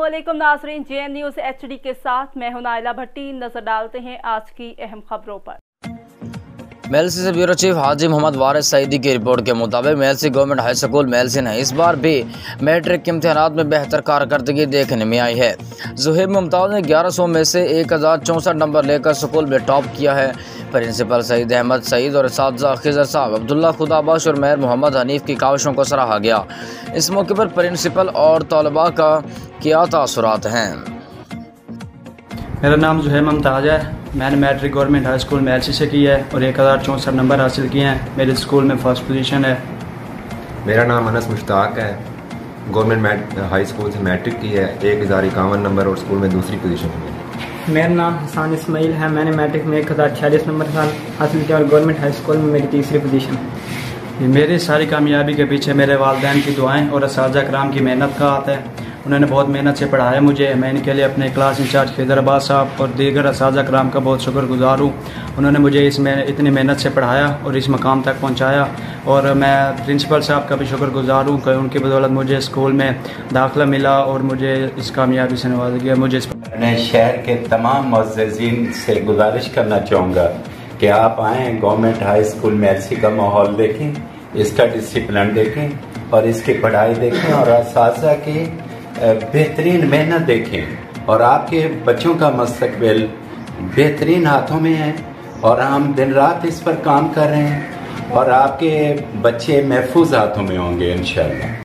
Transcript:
अस्सलामुअलैकुम नाज़रीन, JN news HD के साथ मैं हूं नाइला भट्टी। नजर डालते हैं आज की अहम खबरों पर। मेलसी से ब्यूरो चीफ हाजी मोहम्मद वारिस सईदी की रिपोर्ट के मुताबिक Mailsi government high school Mailsi ने इस बार भी मैट्रिक के इम्तहानात में बेहतर कारकर्दगी देखने में आई है। जुहेब मुमताज़ ने 1100 में से 1064 नंबर लेकर स्कूल में टॉप किया है। प्रिंसिपल सईद अहमद सईद और असातिज़ा खिज़र साहब, अब्दुल्ला खुदाबख्श और मेयर मोहम्मद हनीफ की काविशों को सराहा गया। इस मौके पर प्रिंसिपल और तलबा का क्या तासुरात हैं। मेरा नाम जुहेब मुमताज़ है। मैंने matric government high school Mailsi से की है और 1064 नंबर हासिल किए हैं। मेरे स्कूल में फर्स्ट पोजीशन है। मेरा नाम अनस मुश्ताक है। गवर्नमेंट हाई स्कूल से मैट्रिक की है, 1051 नंबर और स्कूल में दूसरी पोजीशन है। मेरा नाम हसन इस्माइल है। मैंने मैट्रिक में 1046 नंबर हासिल किया और गवर्नमेंट हाई स्कूल में मेरी तीसरी पोजीशन है। मेरी सारी कामयाबी के पीछे मेरे वालिदैन की दुआएं और असातिज़ा कराम की मेहनत का हाथ है। उन्होंने बहुत मेहनत से पढ़ाया मुझे। मैं इनके लिए अपने क्लास इंचार्ज खिज़र अब्बास साहब और दीगर असातिज़ा कराम का बहुत शुक्रगुजार हूँ। उन्होंने मुझे इसमें इतनी मेहनत से पढ़ाया और इस मकाम तक पहुँचाया। और मैं प्रिंसिपल साहब का भी शुक्रगुजार हूँ कि उनकी बदौलत मुझे स्कूल में दाखिला मिला और मुझे इस कामयाबी से नवाजा गया। मुझे मैं शहर के तमाम मुअज़्ज़िज़ीन से गुजारिश करना चाहूँगा कि आप आएँ, गवर्नमेंट हाई स्कूल मेलसी का माहौल देखें, इसका डिसिप्लिन देखें और इसकी पढ़ाई देखें और असातिज़ा की बेहतरीन मेहनत देखें। और आपके बच्चों का मुस्तकबिल बेहतरीन हाथों में है और हम दिन रात इस पर काम कर रहे हैं और आपके बच्चे महफूज हाथों में होंगे इंशाअल्लाह।